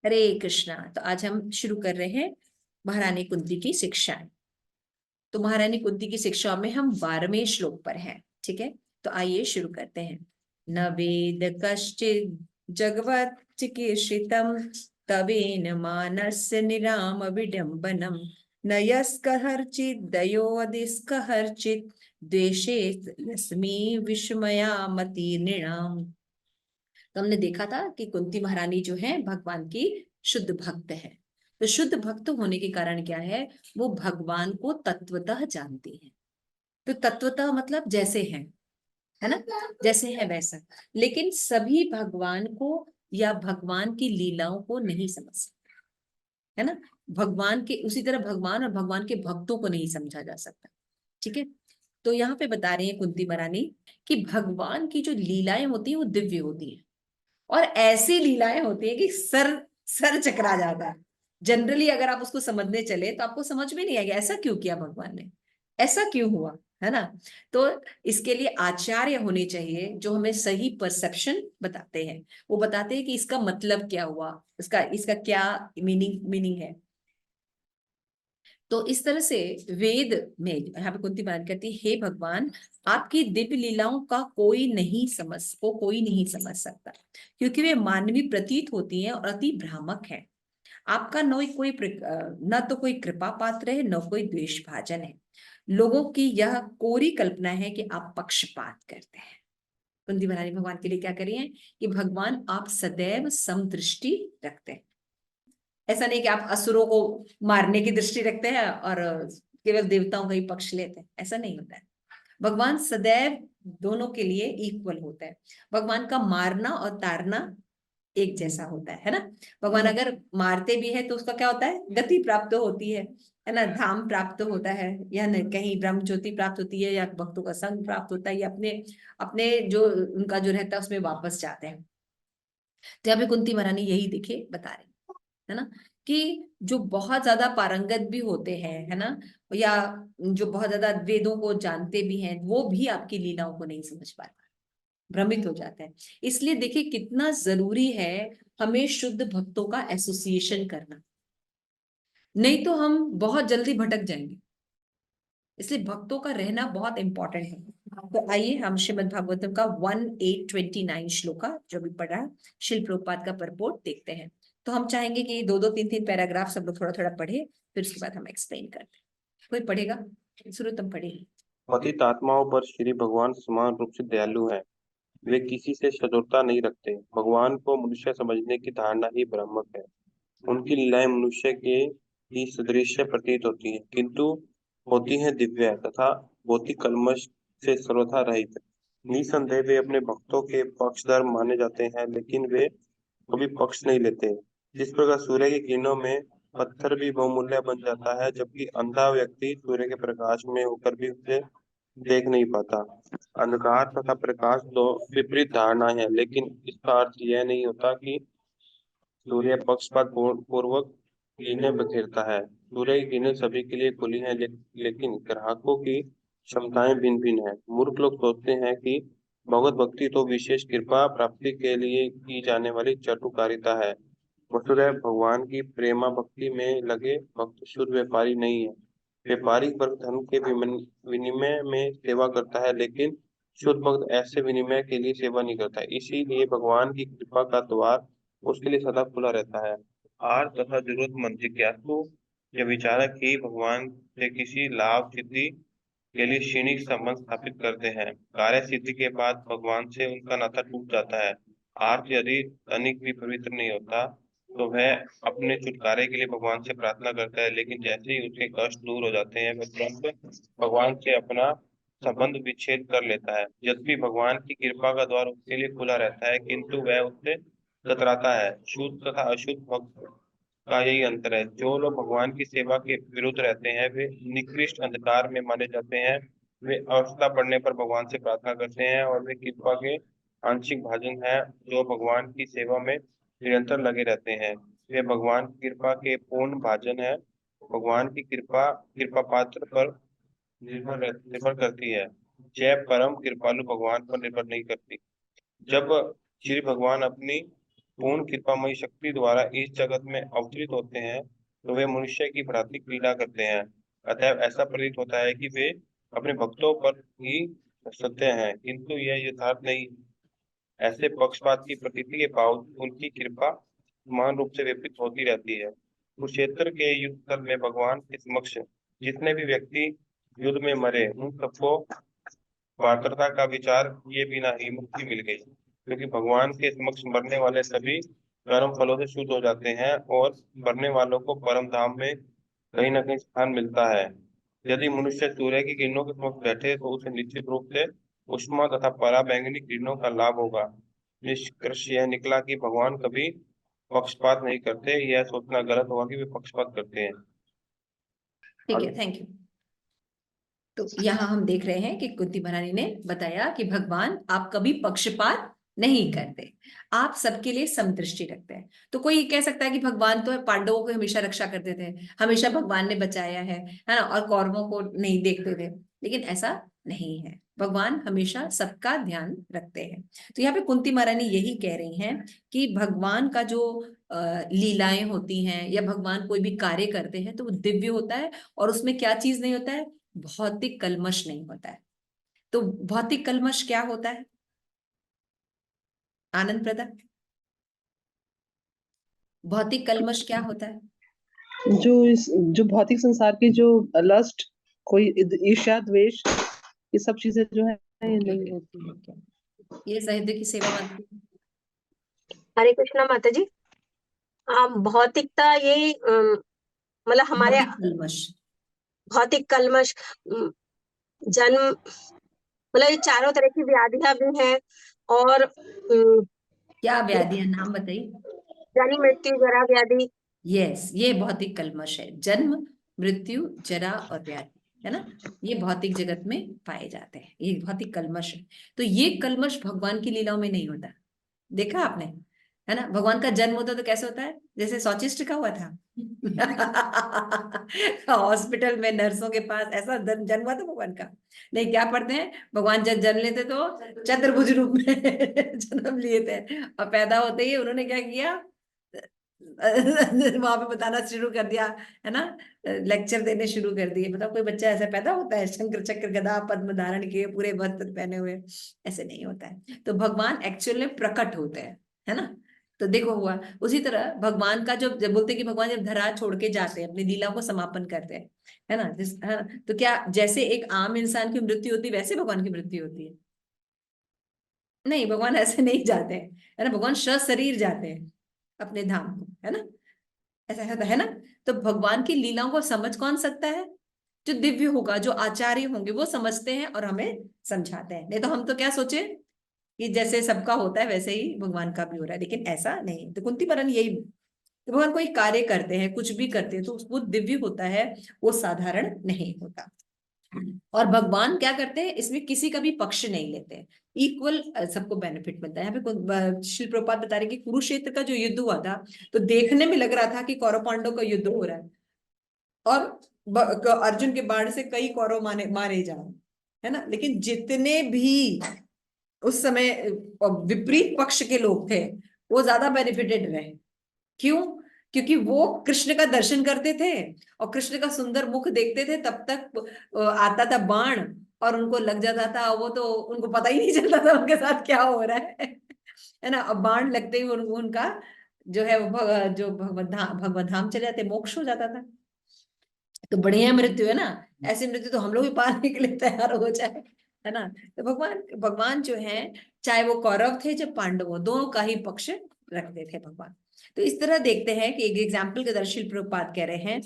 हरे कृष्णा। तो आज हम शुरू कर रहे हैं महारानी कुंती की शिक्षाएं। तो महारानी कुंती की शिक्षाओं में हम 12वें श्लोक पर हैं। ठीक है, तो आइए शुरू करते हैं। न वेद कश्चित् जगवत् चिकीर्षितम् तवेन मानस्य निराम विडम्बनम् न यस्कहर्चित् दयोऽधिस्कहर्चित् द्वेषे लक्ष्मी विस्मयामति नृणाम्। तो हमने देखा था कि कुंती महारानी जो है भगवान की शुद्ध भक्त है। तो शुद्ध भक्त होने के कारण क्या है, वो भगवान को तत्वतः जानती है। तो तत्वतः मतलब जैसे है ना, जैसे है वैसा। लेकिन सभी भगवान को या भगवान की लीलाओं को नहीं समझ सकते, है ना। भगवान के उसी तरह भगवान और भगवान के भक्तों को नहीं समझा जा सकता। ठीक है, तो यहाँ पे बता रही है कुंती महारानी कि भगवान की जो लीलाएं होती है वो दिव्य होती है, और ऐसी लीलाएं होती है कि सर सर चकरा जाता है। जनरली अगर आप उसको समझने चले तो आपको समझ में नहीं आएगा ऐसा क्यों किया भगवान ने, ऐसा क्यों हुआ, है ना। तो इसके लिए आचार्य होने चाहिए जो हमें सही परसेप्शन बताते हैं। वो बताते हैं कि इसका मतलब क्या हुआ, इसका इसका क्या मीनिंग है। तो इस तरह से वेद में यहाँ पे कुंती महारानी कहती है, हे भगवान, आपकी दिव्य लीलाओं का कोई नहीं समझ सकता, क्योंकि वे मानवीय प्रतीत होती हैं और अति भ्रामक है। आपका न तो कोई कृपा पात्र है, न कोई द्वेष भाजन है। लोगों की यह कोरी कल्पना है कि आप पक्षपात करते हैं। कुंती महारानी भगवान के लिए क्या करिए कि भगवान आप सदैव समदृष्टि रखते हैं। ऐसा नहीं कि आप असुरों को मारने की दृष्टि रखते हैं और केवल देवताओं का ही पक्ष लेते हैं, ऐसा नहीं होता है। भगवान सदैव दोनों के लिए इक्वल होता है। भगवान का मारना और तारना एक जैसा होता है ना। भगवान अगर मारते भी है तो उसका क्या होता है, गति प्राप्त होती है ना, धाम प्राप्त होता है, या न कहीं ब्रह्म ज्योति प्राप्त होती है, या भक्तों का संग प्राप्त होता है, या अपने अपने जो उनका जो रहता है उसमें वापस जाते हैं। तो यहाँ पे कुंती महारानी यही देखिए बता रही है ना, कि जो बहुत ज्यादा पारंगत भी होते हैं, है ना, या जो बहुत ज्यादा वेदों को जानते भी हैं, वो भी आपकी लीलाओं को नहीं समझ पाते, भ्रमित हो जाते हैं। इसलिए देखिए कितना जरूरी है हमें शुद्ध भक्तों का एसोसिएशन करना, नहीं तो हम बहुत जल्दी भटक जाएंगे। इसलिए भक्तों का रहना बहुत इंपॉर्टेंट है। तो आइए हम श्रीमद् भागवतम का 1829 श्लोका जो भी पढ़ा शिल प्रभुपाद का परपोर्ट देखते हैं। तो हम चाहेंगे कि दो दो तीन तीन पैराग्राफ सब लोग थोड़ा थोड़ा पढ़े, फिर उसके बाद हम एक्सप्लेन करते हैं। कोई पढ़ेगा? शुरू तुम पढ़ेगी। पतित आत्माओं पर श्री भगवान समान रूप से दयालु हैं। वे किसी से शत्रुता नहीं रखते। भगवान को मनुष्य समझने की धारणा ही भ्रामक है। उनकी लीलाएं मनुष्य के ही सदृश प्रतीत होती हैं, किंतु होती हैं दिव्य तथा भौतिक कल्मश से सर्वथा रहित। निसंदेह वे अपने भक्तों के पक्षधर माने जाते हैं, लेकिन वे कभी पक्ष नहीं लेते। जिस प्रकार सूर्य की किरणों में पत्थर भी बहुमूल्य बन जाता है, जबकि अंधा व्यक्ति सूर्य के प्रकाश में होकर भी उसे देख नहीं पाता। अंधकार तथा प्रकाश दो विपरीत धारणाएं हैं, लेकिन इसका अर्थ यह नहीं होता कि सूर्य पक्षपात पूर्वक किरणें बिखेरता है। सूर्य की किरणें सभी के लिए खुली हैं, लेकिन ग्राहकों की क्षमताएं भिन्न भिन्न हैं। मूर्ख लोग सोचते हैं कि भगवत भक्ति तो विशेष कृपा प्राप्ति के लिए की जाने वाली चाटुकारिता है। वसुधैव भगवान की प्रेमा भक्ति में लगे भक्त शुद्ध व्यापारी नहीं है। व्यापारिक वर्ग धन के विनिमय में सेवा करता है, लेकिन शुद्ध भक्त ऐसे विनिमय के लिए सेवा नहीं करता है। इसीलिए भगवान की कृपा का द्वार उसके लिए सदा खुला रहता है। आर्त तथा जरूरतमंद जिज्ञासु या विचारक ही भगवान से किसी लाभ सिद्धि के लिए क्षणिक संबंध स्थापित करते हैं। कार्य सिद्धि के बाद भगवान से उनका नाता टूट जाता है। आर्त यदि तनिक भी पवित्र नहीं होता तो वह अपने छुटकारे के लिए भगवान से प्रार्थना करता है, लेकिन जैसे ही उसके कष्ट दूर हो जाते हैं वह तुरंत भगवान से अपना संबंध विच्छेद कर लेता है। यद्यपि भगवान की कृपा का द्वार उसके लिए खुला रहता है, किंतु वह उससे कतराता है। शुद्ध तथा अशुद्ध भक्त का यही अंतर है। जो लोग भगवान की सेवा के विरुद्ध रहते हैं वे निकृष्ट अंधकार में माने जाते हैं। वे आवश्यकता पड़ने पर भगवान से प्रार्थना करते हैं, और वे कृपा के आंशिक भाजन हैं जो भगवान की सेवा में निरंतर लगे रहते हैं। वे भगवान की कृपा के पूर्ण भाजन हैं। भगवान की कृपा पात्र पर निर्भर करती है, जय परम कृपालु भगवान पर निर्भर नहीं करती। जब श्री भगवान अपनी पूर्ण कृपामयी शक्ति द्वारा इस जगत में अवतरित होते हैं तो वे मनुष्य की भांति क्रीड़ा करते हैं। अतः ऐसा प्रतीत होता है कि वे अपने भक्तों पर ही सत्य हैं, किंतु यह यथार्थ नहीं। ऐसे पक्षपात की प्रतीति के बावजूद उनकी कृपा समान रूप से वितरित होती रहती है। कुरुक्षेत्र के युद्ध स्थल में भगवान के समक्ष जितने भी व्यक्ति युद्ध में मरे, उन सबको पात्रता का विचार किए बिना ही मुक्ति मिल गई, क्योंकि भगवान के समक्ष मरने वाले सभी कर्म फलों से शुद्ध हो जाते हैं और मरने वालों को परम धाम में कहीं न कहीं स्थान मिलता है। यदि मनुष्य सूर्य की किरणों के समक्ष बैठे तो उसे निश्चित रूप से उष्मा तथा पराबैंगनी किरणों का लाभ होगा। निष्कर्ष यह निकला कि भगवान कभी पक्षपात नहीं करते। यह सोचना गलत होगा कि वे पक्षपात करते हैं। ठीक है, थैंक यू। तो यहाँ हम देख रहे हैं कि कुंती महारानी ने बताया कि भगवान आप कभी पक्षपात नहीं करते, आप सबके लिए समदृष्टि रखते हैं। तो कोई कह सकता है कि भगवान तो है, पांडवों को हमेशा रक्षा करते थे, हमेशा भगवान ने बचाया है ना, और कौरवों को नहीं देखते थे। लेकिन ऐसा नहीं है, भगवान हमेशा सबका ध्यान रखते हैं। तो यहाँ पे कुंती महारानी यही कह रही हैं कि भगवान का जो लीलाएं होती हैं या भगवान कोई भी कार्य करते हैं तो वो दिव्य होता है, और उसमें क्या चीज नहीं होता है, भौतिक कल्मश नहीं होता है। तो भौतिक कल्मश क्या होता है आनंद प्रदा? भौतिक कल्मश क्या होता है? जो भौतिक संसार की जो लस्ट, कोई ईर्ष्या, द्वेष, ये सब चीजें जो है ये नहीं होती है। ये साहित्य की सेवा मानती है। हरे कृष्णा माता जी। भौतिकता ये मतलब हमारे भौतिक कल्मश, भौतिक कल्मश, जन्म, मतलब ये चारों तरह की व्याधियां भी हैं, और क्या व्याधियां, नाम बताइए। जन्म, मृत्यु, जरा, व्याधि। यस, ये भौतिक कल्मश है, जन्म, मृत्यु, जरा और व्याधि, है ना, ये भौतिक जगत में पाए जाते हैं, ये भौतिक कल्मश है। तो ये कल्मश भगवान की लीलाओं में नहीं होता, देखा आपने, है ना। भगवान का जन्म होता तो कैसे होता है, जैसे शौचिष्ट का हुआ था हॉस्पिटल में नर्सों के पास, ऐसा जन्म हुआ था भगवान का। नहीं, क्या पढ़ते हैं, भगवान जब जन्म लेते तो चतुर्भुज रूप में जन्म लिए थे, और पैदा होते ही उन्होंने क्या किया, वहां पे बताना शुरू कर दिया, है ना, लेक्चर देने शुरू कर दिए। मतलब कोई बच्चा ऐसा पैदा होता है शंकर चक्र गदा पद्म धारण किए, पूरे वस्त्र पहने हुए, ऐसे नहीं होता है। तो भगवान एक्चुअल में प्रकट होते हैं, है ना। तो देखो हुआ उसी तरह भगवान का, जब बोलते हैं कि भगवान जब धरा छोड़ के जाते हैं, अपनी लीला को समापन करते हैं, है ना, है ना, तो क्या जैसे एक आम इंसान की मृत्यु होती है वैसे भगवान की मृत्यु होती है? नहीं, भगवान ऐसे नहीं जाते हैं, है ना, भगवान शरीर जाते हैं अपने धाम को, है ना, ऐसा होता है ना। तो भगवान की लीलाओं को समझ कौन सकता है, जो दिव्य होगा, जो आचार्य होंगे वो समझते हैं और हमें समझाते हैं। नहीं तो हम तो क्या सोचे कि जैसे सबका होता है वैसे ही भगवान का भी हो रहा है, लेकिन ऐसा नहीं। तो कुंती महारानी यही, तो भगवान कोई कार्य करते हैं, कुछ भी करते हैं तो वो दिव्य होता है, वो साधारण नहीं होता। और भगवान क्या करते हैं, इसमें किसी का भी पक्ष नहीं लेते हैं, इक्वल सबको बेनिफिट मिलता है। यहाँ पे श्रील प्रभुपाद बता रहे कि कुरुक्षेत्र का जो युद्ध हुआ था, तो देखने में लग रहा था कि कौरव पांडव का युद्ध हो रहा है, और अर्जुन के बाण से कई कौरव मारे जा रहे, है ना। लेकिन जितने भी उस समय विपरीत पक्ष के लोग थे, वो ज्यादा बेनिफिटेड रहे। क्यों? क्योंकि वो कृष्ण का दर्शन करते थे और कृष्ण का सुंदर मुख देखते थे, तब तक आता था बाण और उनको लग जाता था, वो तो उनको पता ही नहीं चलता था उनके साथ क्या हो रहा है ना। अब बाण लगते ही उनका जो है जो भगवत धाम चले जाते, मोक्ष हो जाता था। तो बढ़िया मृत्यु है ना, ऐसी मृत्यु तो हम लोग भी पाने के लिए तैयार हो जाए, है ना। तो भगवान जो है, चाहे वो कौरव थे चाहे पांडव हो, दोनों का ही पक्ष रखते थे भगवान। तो इस तरह देखते हैं कि एक एग्जाम्पल के द्वारा श्रील प्रभुपाद कह रहे हैं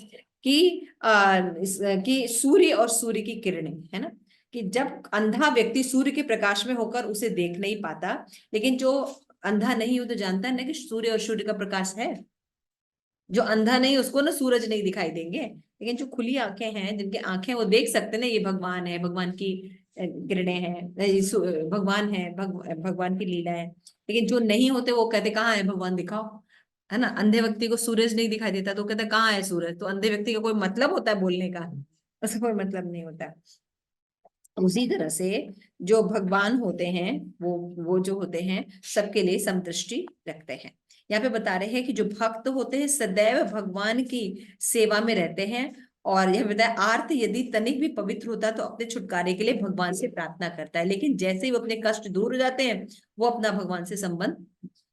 कि सूर्य और सूर्य की किरणें, है ना, कि जब अंधा व्यक्ति सूर्य के प्रकाश में होकर उसे देख नहीं पाता, लेकिन जो अंधा नहीं हो तो जानता है ना कि सूर्य और सूर्य का प्रकाश है। जो अंधा नहीं उसको ना सूरज नहीं दिखाई देंगे, लेकिन जो खुली आंखें हैं, जिनकी आंखें वो देख सकते ना, ये भगवान है, भगवान की किरणें हैं, भगवान है, भगवान की लीला है। लेकिन जो नहीं होते वो कहते कहाँ है भगवान, दिखाओ, है ना। अंधे व्यक्ति को सूरज नहीं दिखाई देता तो कहते कहाँ है सूरज। तो अंधे व्यक्ति का कोई मतलब होता है बोलने का? उसका कोई मतलब नहीं होता। उसी तरह से जो भगवान होते हैं, वो जो होते हैं सबके लिए समदृष्टि रखते हैं। यहाँ पे बता रहे हैं कि जो भक्त होते हैं सदैव भगवान की सेवा में रहते हैं, और यह बताया आर्त यदि तनिक भी पवित्र होता है तो अपने छुटकारे के लिए भगवान से प्रार्थना करता है, लेकिन जैसे ही वो अपने कष्ट दूर हो जाते हैं वो अपना भगवान से संबंध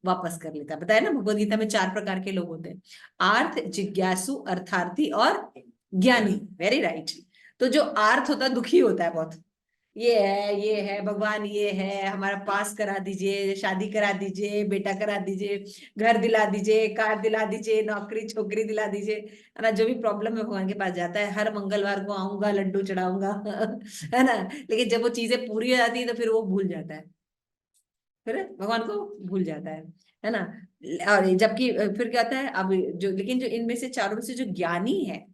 वापस कर लेता है। बताया ना भगवद गीता में 4 प्रकार के लोग होते हैं, आर्थ, जिज्ञासु, अर्थार्थी और ज्ञानी। Very right. तो जो आर्थ होता है दुखी होता है बहुत, ये है भगवान, ये है हमारा पास करा दीजिए, शादी करा दीजिए, बेटा करा दीजिए, घर दिला दीजिए, कार दिला दीजिए, नौकरी छोकरी दिला दीजिए, है ना। जो भी प्रॉब्लम है भगवान के पास जाता है, हर मंगलवार को आऊंगा, लड्डू चढ़ाऊंगा है ना। लेकिन जब वो चीजें पूरी हो जाती है तो फिर वो भूल जाता है, फिर भगवान को भूल जाता है ना। और जबकि फिर क्या होता है अब जो, लेकिन जो इनमें से चारों में से जो ज्ञानी है,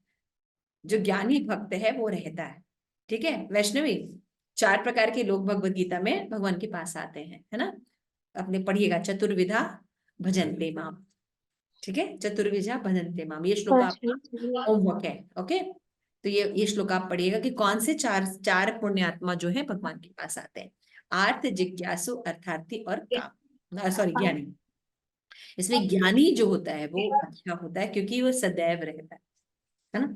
जो ज्ञानी भक्त है वो रहता है। ठीक है वैष्णवी, 4 प्रकार के लोग भगवत गीता में भगवान के पास आते हैं, है ना। अपने पढ़िएगा, चतुर्विधा भजन्ते माम। ठीक है, चतुर्विधा भजन्ते माम, ये श्लोक आपका होमवर्क है। ओके, तो ये श्लोक आप पढ़िएगा कि कौन से चार पुण्यात्मा जो है भगवान के पास आते हैं, आर्थ, जिज्ञासु, अर्थार्थी और काम, सॉरी ज्ञानी। इसमें ज्ञानी जो होता है वो अच्छा होता है क्योंकि वो सदैव रहता है ना।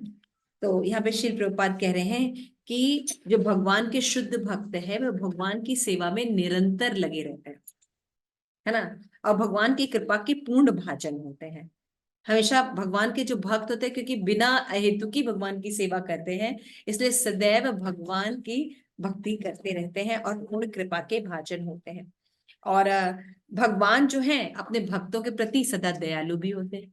तो यहाँ पे श्री प्रभुपाद कह रहे हैं कि जो भगवान के शुद्ध भक्त है वो भगवान की सेवा में निरंतर लगे रहते हैं, है ना। और भगवान की कृपा के पूर्ण भाजन होते हैं। हमेशा भगवान के जो भक्त होते हैं, क्योंकि बिना हेतु की भगवान की सेवा करते हैं, इसलिए सदैव भगवान की भक्ति करते रहते हैं और पूर्ण कृपा के भाजन होते हैं। और भगवान जो है अपने भक्तों के प्रति सदा दयालु भी होते हैं,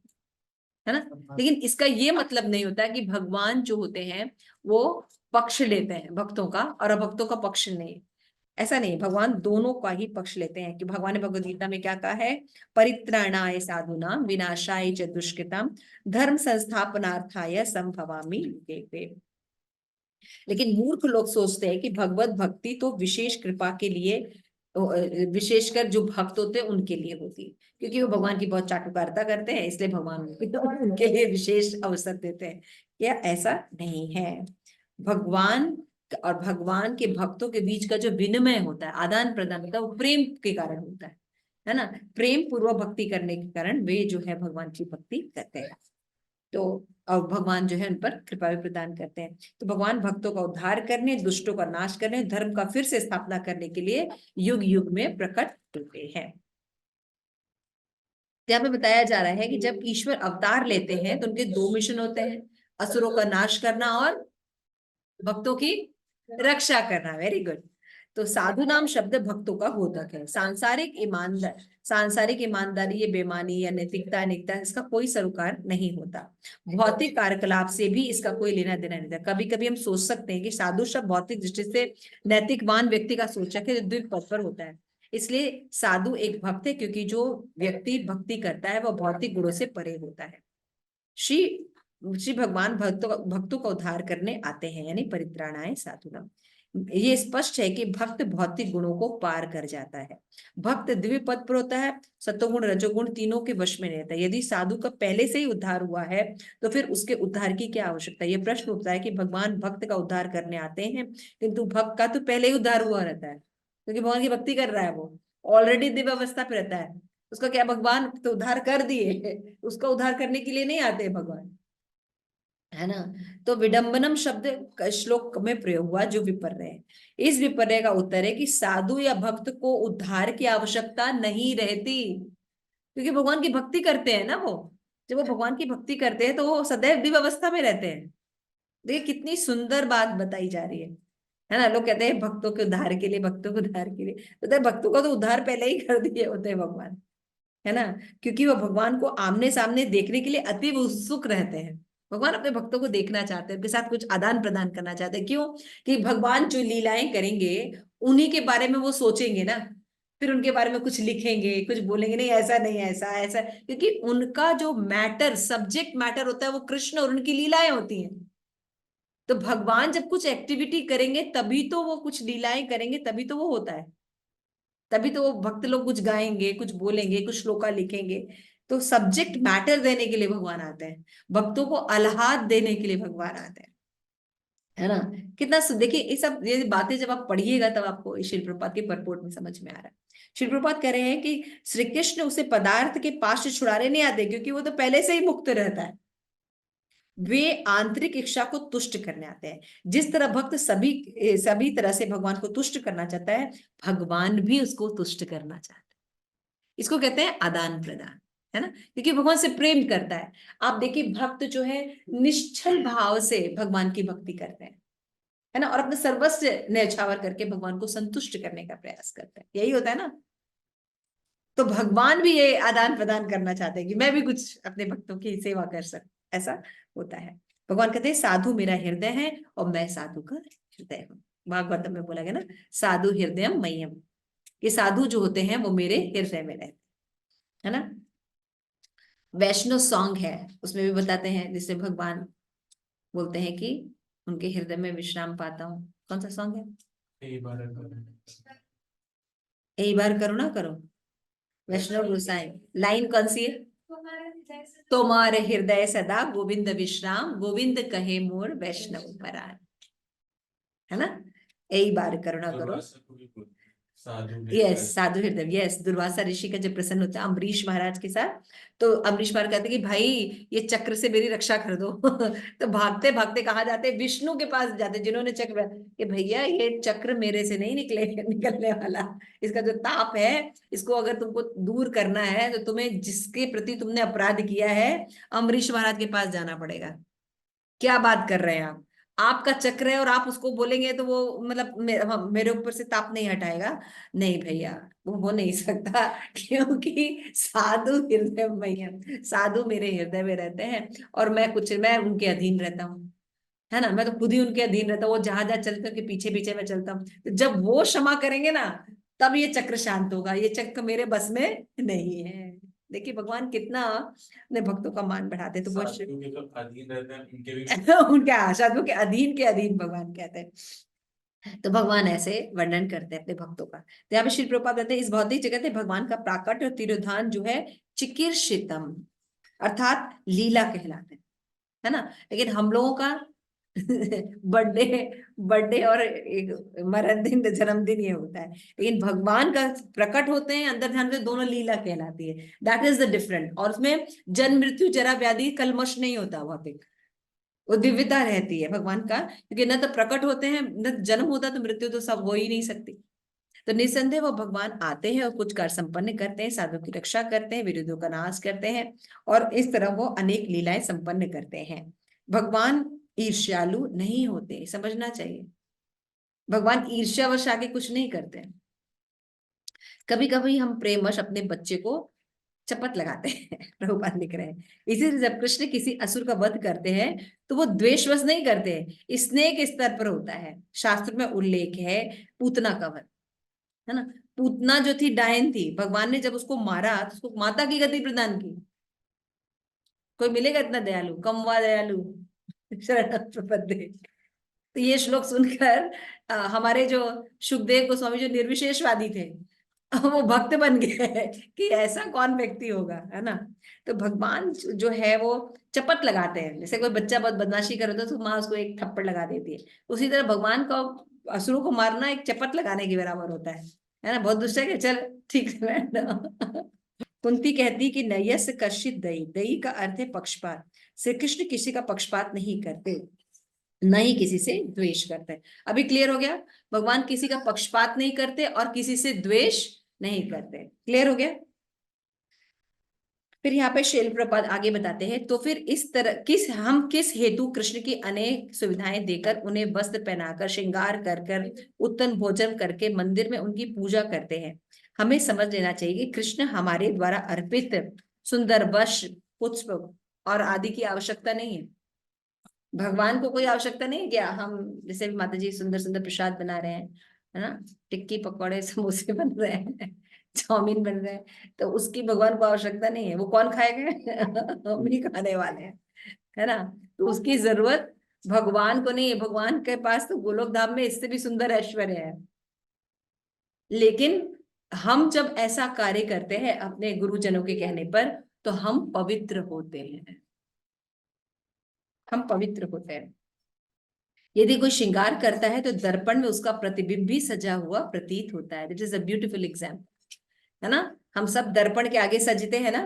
है ना। लेकिन इसका ये मतलब नहीं होता कि भगवान जो होते हैं वो पक्ष लेते हैं भक्तों का और अभक्तों का पक्ष नहीं, ऐसा नहीं। भगवान दोनों का ही पक्ष लेते हैं। कि भगवान ने भगवद गीता में क्या कहा है, परित्राणाय साधूनां विनाशाय च दुष्कृतां धर्म संस्थापनार्थाय संभवामि युगे। लेकिन मूर्ख लोग सोचते हैं कि भगवत भक्ति तो विशेष कृपा के लिए, विशेषकर जो भक्त होते हैं उनके लिए होती है, क्योंकि वो भगवान की बहुत चाटुकारिता करते हैं, इसलिए भगवान उनके लिए विशेष अवसर देते हैं। क्या ऐसा नहीं है। भगवान और भगवान के भक्तों के बीच का जो विनिमय होता है, आदान प्रदान होता है, वो प्रेम के कारण होता है ना। प्रेम पूर्वक भक्ति करने के कारण वे जो है भगवान की भक्ति करते हैं। तो और भगवान जो है उन पर कृपा भी प्रदान करते हैं। तो भगवान भक्तों का उद्धार करने, दुष्टों का नाश करने, धर्म का फिर से स्थापना करने के लिए युग युग में प्रकट होते हैं। यहाँ पे बताया जा रहा है कि जब ईश्वर अवतार लेते हैं तो उनके 2 मिशन होते हैं, असुरों का नाश करना और भक्तों की रक्षा करना। Very good. तो साधु नाम शब्द भक्तों का बोधक है। सांसारिक ईमानदारी, ये बेईमानी या नैतिकता अनिकता, इसका कोई सरोकार नहीं होता। भौतिक कार्यकलाप से भी इसका कोई लेना देना नहीं था। कभी कभी हम सोच सकते हैं कि साधु शब्द भौतिक दृष्टि से नैतिकवान व्यक्ति का सूचक है जो द्विपद पर होता है, इसलिए साधु एक भक्त है, क्योंकि जो व्यक्ति भक्ति करता है वह भौतिक गुणों से परे होता है। श्री भगवान भक्तों का उद्धार करने आते हैं, यानी परित्राणाय साधुनाम। ये स्पष्ट है कि भक्त भौतिक गुणों को पार कर जाता है। भक्त दिव्य पद पर होता है, सत्वगुण रजोगुण तीनों के वश में रहता है। यदि साधु का पहले से ही उद्धार हुआ है तो फिर उसके उद्धार की क्या आवश्यकता है। ये प्रश्न उठता है कि भगवान भक्त का उद्धार करने आते हैं, किंतु भक्त का तो पहले ही उद्धार हुआ रहता है, क्योंकि भगवान की भक्ति कर रहा है, वो ऑलरेडी दिव्य अवस्था पे रहता है। उसका क्या, भगवान तो उद्धार कर दिए, उसका उद्धार करने के लिए नहीं आते भगवान, है ना। तो विडंबनम शब्द श्लोक में प्रयोग हुआ जो विपर्य है। इस विपर्य का उत्तर है कि साधु या भक्त को उद्धार की आवश्यकता नहीं रहती, क्योंकि भगवान की भक्ति करते हैं ना वो। जब वो भगवान की भक्ति करते हैं तो वो सदैव दिव्य अवस्था में रहते हैं। देखिए कितनी सुंदर बात बताई जा रही है ना। लोग कहते हैं भक्तों के उद्धार के लिए, भक्तों के उद्धार के लिए, तो भक्तों का तो उद्धार पहले ही कर दिए होते हैं भगवान, है ना। क्योंकि वो भगवान को आमने सामने देखने के लिए अति उत्सुक रहते हैं। भगवान अपने भक्तों को देखना चाहते हैं, उनके साथ कुछ आदान प्रदान करना चाहते हैं। क्यों? कि भगवान जो लीलाएं करेंगे उन्हीं के बारे में वो सोचेंगे ना, फिर उनके बारे में कुछ लिखेंगे, कुछ बोलेंगे, नहीं ऐसा नहीं, ऐसा ऐसा, क्योंकि उनका जो मैटर, सब्जेक्ट मैटर होता है वो कृष्ण और उनकी लीलाएं होती हैं। तो भगवान जब कुछ एक्टिविटी करेंगे तभी तो वो कुछ लीलाएं करेंगे, तभी तो वो होता है, तभी तो वो भक्त लोग कुछ गाएंगे, कुछ बोलेंगे, कुछ श्लोका लिखेंगे। तो सब्जेक्ट मैटर देने के लिए भगवान आते हैं, भक्तों को आह्लाद देने के लिए भगवान आते हैं, है ना। कितना देखिए ये सब ये बातें जब आप पढ़िएगा तब आपको श्रील प्रभुपाद के परपोर्ट में समझ में आ रहा है। श्री प्रभुपाद कह रहे हैं कि श्री कृष्ण उसे पदार्थ के पास से छुड़ाने नहीं आते, क्योंकि वो तो पहले से ही मुक्त रहता है। वे आंतरिक इच्छा को तुष्ट करने आते हैं। जिस तरह भक्त सभी तरह से भगवान को तुष्ट करना चाहता है, भगवान भी उसको तुष्ट करना चाहता है। इसको कहते हैं आदान प्रदान, है ना, क्योंकि भगवान से प्रेम करता है। आप देखिए भक्त जो है निश्चल भाव से भगवान की भक्ति करते हैं, है ना, और अपने सर्वस्व न्यौछावर करके भगवान को संतुष्ट करने का प्रयास करते हैं। यही होता है ना। तो भगवान भी ये आदान प्रदान करना चाहते हैं कि मैं भी कुछ अपने भक्तों की सेवा कर सकूं, ऐसा होता है। भगवान कहते हैं साधु मेरा हृदय है और मैं साधु का हृदय हूँ। भागवतम में बोला गया ना, साधु हृदयम मह्यम। ये साधु जो होते हैं वो मेरे हृदय में रहते है ना। वैष्णव सॉन्ग है, उसमें भी बताते हैं, जिससे भगवान बोलते हैं कि उनके हृदय में विश्राम पाता हूँ। कौन सा सॉन्ग है? यही बार करुणा करो। वैष्णव गोसाई, लाइन कौन सी है? तुम्हारे हृदय सदा गोविंद विश्राम, गोविंद कहे मोर वैष्णव परान, है ना। यही बार करुणा करो। यस, साधु हृदय, यस। दुर्वासा ऋषि का जब प्रसन्न होता है अम्बरीश महाराज के साथ, तो अम्बरीश महाराज कहते कि भाई ये चक्र से मेरी रक्षा कर दो। तो भागते भागते कहाँ जाते? विष्णु के पास जाते, जिन्होंने चक्र, कि भैया ये चक्र मेरे से नहीं निकलने वाला। इसका जो ताप है, इसको अगर तुमको दूर करना है तो तुम्हें जिसके प्रति तुमने अपराध किया है, अम्बरीश महाराज के पास जाना पड़ेगा। क्या बात कर रहे हैं आप? आपका चक्र है और आप उसको बोलेंगे तो वो मतलब मेरे ऊपर से ताप नहीं हटाएगा? नहीं भैया, वो हो नहीं सकता, क्योंकि साधु हृदय भैया, साधु मेरे हृदय में रहते हैं और मैं उनके अधीन रहता हूँ, है ना। मैं तो खुद ही उनके अधीन रहता हूँ। वो जहां जहां चलते हैं उनके पीछे पीछे मैं चलता हूँ। तो जब वो क्षमा करेंगे ना, तब ये चक्र शांत होगा। ये चक्र मेरे बस में नहीं है। देखिए भगवान कितना अपने भक्तों का मान बढ़ाते हैं। तो वो साधु के जो अधीन रहते हैं उनके भी उनके साधुओं के अधीन भगवान कहते हैं। तो भगवान ऐसे वर्णन करते हैं अपने भक्तों का। तो यहाँ पे श्री प्रभुपाद कहते हैं इस भौतिक जगत में भगवान का प्राकट और तिरोधान जो है चिकीर्षितम, अर्थात लीला कहलाते हैं, है ना। लेकिन हम लोगों का बर्थडे बर्थडे और एक मरण दिन, जन्मदिन ये होता है। लेकिन भगवान का प्रकट होते हैं अंदर ध्यान से, दोनों लीला कहलाती है। That is the different. और उसमें जन्म मृत्यु जरा व्याधि कलमश नहीं होता भौतिक, वो दिव्यता रहती है भगवान का। क्योंकि न तो प्रकट होते हैं, न जन्म होता, तो मृत्यु तो सब हो ही नहीं सकती। तो निसंदेह वो भगवान आते हैं और कुछ कार्य संपन्न करते हैं, साधु की रक्षा करते हैं, विरोधियों का नाश करते हैं, और इस तरह वो अनेक लीलाएं संपन्न करते हैं। भगवान ईर्ष्यालु नहीं होते, समझना चाहिए। भगवान ईर्ष्यावश आके कुछ नहीं करते हैं। कभी कभी हम प्रेमवश अपने बच्चे को चपत लगाते हैं। प्रभुपाद लिख रहे हैं इसीलिए जब कृष्ण किसी असुर का वध करते हैं तो वो द्वेषवश नहीं करते, स्नेह के स्तर पर होता है। शास्त्र में उल्लेख है पूतना का वध, है ना। पूतना जो थी डायन थी, भगवान ने जब उसको मारा तो उसको माता की गति प्रदान की। कोई मिलेगा इतना दयालु? कम वा दयालु शरण प्रपद्ये। तो ये श्लोक सुनकर हमारे जो सुखदेव गोस्वामी जो निर्विशेषवादी थे, वो भक्त बन गए कि ऐसा कौन व्यक्ति होगा, है ना। तो भगवान जो है वो चपत लगाते हैं। जैसे कोई बच्चा बहुत बदमाशी कर रहा था तो माँ उसको एक थप्पड़ लगा देती है, उसी तरह भगवान का असुरों को मारना एक चपत लगाने के बराबर होता है ना। बहुत दुष्ट है कि चल ठीक है ना। कुंती कहती कि नयस कर्षित दई, दई का अर्थ है पक्षपात। श्री कृष्ण किसी का पक्षपात नहीं करते, न ही किसी से द्वेष करते। अभी क्लियर हो गया? भगवान किसी का पक्षपात नहीं करते और किसी से द्वेष नहीं करते। क्लियर हो गया? फिर यहाँ पे शैल प्रपाद आगे बताते हैं, तो फिर इस तरह किस हेतु कृष्ण की अनेक सुविधाएं देकर, उन्हें वस्त्र पहनाकर, श्रृंगार कर कर, उत्तम भोजन करके मंदिर में उनकी पूजा करते हैं। हमें समझ लेना चाहिए कि कृष्ण हमारे द्वारा अर्पित सुंदर वस्त्र, पुष्प और आदि की आवश्यकता नहीं है। भगवान को कोई आवश्यकता नहीं है क्या? हम जैसे भी माता जी सुंदर सुंदर प्रसाद बना रहे हैं, है ना, टिक्की पकौड़े समोसे बन रहे हैं, चाउमीन बन रहे हैं, तो उसकी भगवान को आवश्यकता नहीं है। वो कौन खाएगा? हम ही खाने वाले हैं, है ना। तो उसकी जरूरत भगवान को नहीं है। भगवान के पास तो गोलोक धाम में इससे भी सुंदर ऐश्वर्य है। लेकिन हम जब ऐसा कार्य करते हैं अपने गुरुजनों के कहने पर, तो हम पवित्र होते हैं, हम पवित्र होते हैं। यदि कोई श्रृंगार करता है तो दर्पण में उसका प्रतिबिंब भी सजा हुआ प्रतीत होता है। This is a beautiful example. है ना, हम सब दर्पण के आगे सजते हैं ना,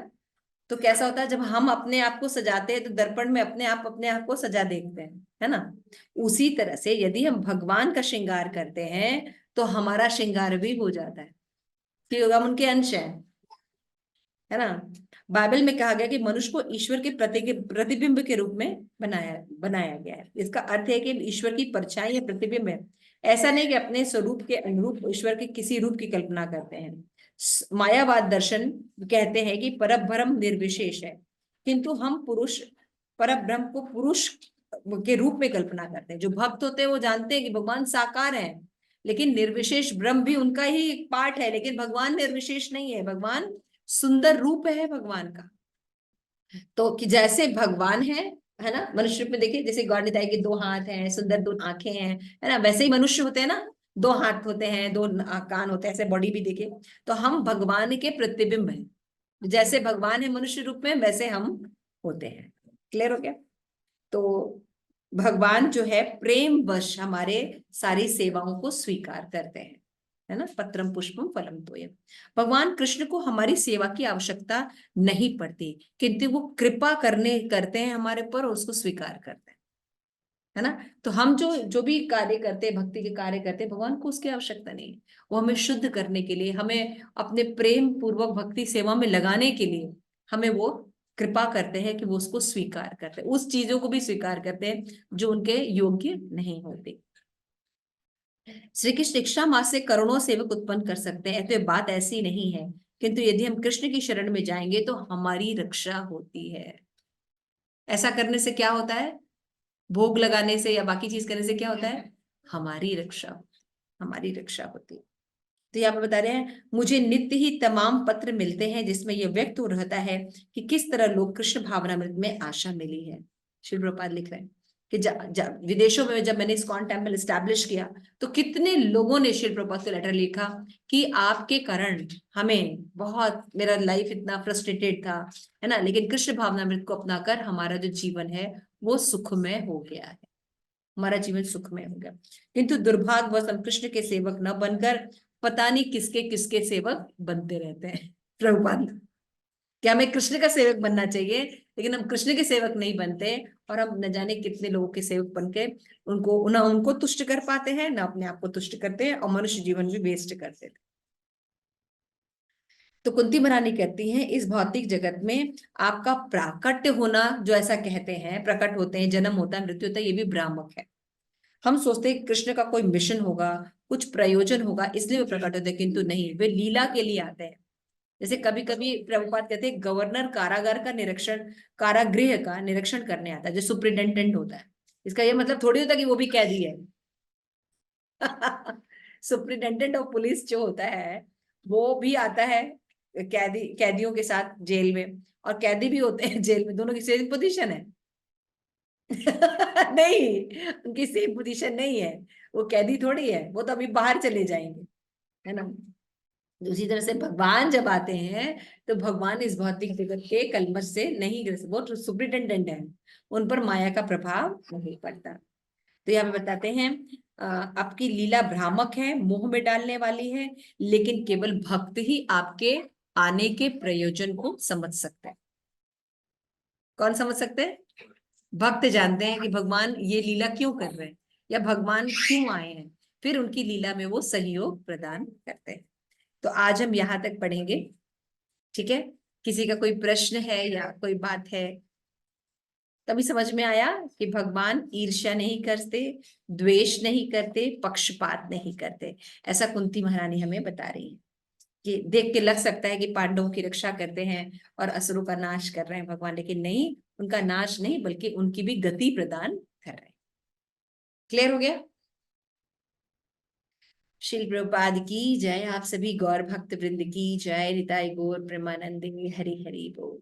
तो कैसा होता है जब हम अपने आप को सजाते हैं तो दर्पण में अपने आप को सजा देखते हैं, है ना। उसी तरह से यदि हम भगवान का श्रृंगार करते हैं तो हमारा श्रृंगार भी हो जाता है, क्योंकि हम उनके अंश हैं, है ना। बाइबल में कहा गया कि मनुष्य को ईश्वर के प्रतिबिंब के रूप में बनाया गया है। इसका अर्थ है कि ईश्वर की परछाई या प्रतिबिंब है। ऐसा नहीं कि अपने स्वरूप के अनुरूप ईश्वर के किसी रूप की कल्पना करते हैं। मायावाद दर्शन कहते हैं कि परब्रह्म निर्विशेष है, किंतु हम परब्रह्म को पुरुष के रूप में कल्पना करते हैं। जो भक्त होते हैं वो जानते हैं कि भगवान साकार है, लेकिन निर्विशेष ब्रह्म भी उनका ही एक पार्ट है, लेकिन भगवान निर्विशेष नहीं है, भगवान सुंदर रूप है भगवान का। तो कि जैसे भगवान है ना, मनुष्य रूप में देखिए, जैसे गौर निताई के 2 हाथ हैं, सुंदर 2 आंखें हैं, है ना, वैसे ही मनुष्य होते हैं ना, 2 हाथ होते हैं, 2 कान होते हैं, ऐसे बॉडी भी देखिए। तो हम भगवान के प्रतिबिंब हैं, जैसे भगवान है मनुष्य रूप में वैसे हम होते हैं। क्लियर हो गया। तो भगवान जो है प्रेम वश हमारे सारी सेवाओं को स्वीकार करते हैं, है ना। पत्रम पुष्पम फलम तोयम। भगवान कृष्ण को हमारी सेवा की आवश्यकता नहीं पड़ती, किंतु वो कृपा करते हैं हमारे पर, और उसको स्वीकार करते हैं, है ना। तो हम जो भी कार्य करते हैं, भक्ति के कार्य करते हैं, भगवान को उसकी आवश्यकता नहीं है। वो हमें शुद्ध करने के लिए, हमें अपने प्रेम पूर्वक भक्ति सेवा में लगाने के लिए हमें वो कृपा करते हैं कि वो उसको स्वीकार करते हैं, उस चीजों को भी स्वीकार करते हैं जो उनके योग्य नहीं होते। श्री कृष्ण शिक्षा माँ से करोड़ों सेवक उत्पन्न कर सकते हैं, तो ये बात ऐसी नहीं है, किंतु यदि हम कृष्ण की शरण में जाएंगे तो हमारी रक्षा होती है। ऐसा करने से क्या होता है, भोग लगाने से या बाकी चीज करने से क्या होता है, हमारी रक्षा होती है। तो यहाँ पे बता रहे हैं, मुझे नित्य ही तमाम पत्र मिलते हैं जिसमें यह व्यक्त हो रहता है कि किस तरह लोग कृष्ण भावनामृत में आशा मिली है। श्री प्रभुपाद लिख रहे हैं कि विदेशों में जब मैंने इस्कॉन टेम्पल एस्टैब्लिश किया तो कितने लोगों ने श्री प्रभुपाद को लेटर लिखा कि आपके कारण हमें बहुत, मेरा लाइफ इतना फ्रस्ट्रेटेड था, है ना, लेकिन कृष्ण भावनामृत को अपनाकर हमारा जो जीवन है वो सुखमय हो गया है, हमारा जीवन सुखमय हो गया। किंतु दुर्भाग्यवश हम कृष्ण के सेवक न बनकर पता नहीं किसके किसके सेवक बनते रहते हैं। प्रभुपाद, क्या हमें कृष्ण का सेवक बनना चाहिए, लेकिन हम कृष्ण के सेवक नहीं बनते, और हम न जाने कितने लोगों के सेवक बनके उनको तुष्ट कर पाते हैं, ना अपने आप को तुष्ट करते हैं, और मनुष्य जीवन भी वेस्ट करते थे। तो कुंती महारानी कहती हैं, इस भौतिक जगत में आपका प्राकट्य होना, जो ऐसा कहते हैं, प्रकट होते हैं, जन्म होता है, मृत्यु होता है, ये भी भ्रामक है। हम सोचते हैं कृष्ण का कोई मिशन होगा, कुछ प्रयोजन होगा, इसलिए वे प्रकट होते हैं, किंतु नहीं, वे लीला के लिए आते हैं। जैसे कभी कभी प्रभुपाद कहते हैं, गवर्नर कारागृह का निरीक्षण करने आता है, जो सुप्रिंटेंडेंट होता है। इसका ये मतलब थोड़ी होता है कि वो भी कैदी है। सुप्रिंटेंडेंट ऑफ पुलिस जो होता है वो भी आता है कैदियों के साथ जेल में, और कैदी भी होते हैं जेल में, दोनों की सेम पोजीशन है। नहीं, उनकी सेम पोजीशन नहीं है, वो कैदी थोड़ी है, वो तो अभी बाहर चले जाएंगे, है ना। दूसरी तरह से भगवान जब आते हैं तो भगवान इस भौतिक जगत के कलमश से नहीं ग्रसित, वो सुप्रिंटेंडेंट है, उन पर माया का प्रभाव नहीं पड़ता। तो यहाँ पे बताते हैं, आपकी लीला भ्रामक है, मोह में डालने वाली है, लेकिन केवल भक्त ही आपके आने के प्रयोजन को समझ सकता है। कौन समझ सकते हैं? भक्त जानते हैं कि भगवान ये लीला क्यों कर रहे हैं, या भगवान क्यों आए हैं, फिर उनकी लीला में वो सहयोग प्रदान करते हैं। तो आज हम यहाँ तक पढ़ेंगे, ठीक है। किसी का कोई प्रश्न है या कोई बात है? तभी समझ में आया कि भगवान ईर्ष्या नहीं करते, द्वेष नहीं करते, पक्षपात नहीं करते, ऐसा कुंती महारानी हमें बता रही है। कि देख के लग सकता है कि पांडवों की रक्षा करते हैं और असुरों का नाश कर रहे हैं भगवान, लेकिन नहीं, उनका नाश नहीं बल्कि उनकी भी गति प्रदान कर रहे हैं। क्लियर हो गया? श्रील प्रभुपाद की जय, आप सभी गौर भक्त वृंद की जय, निताई गौर प्रेमानंद हरि हरि बोल।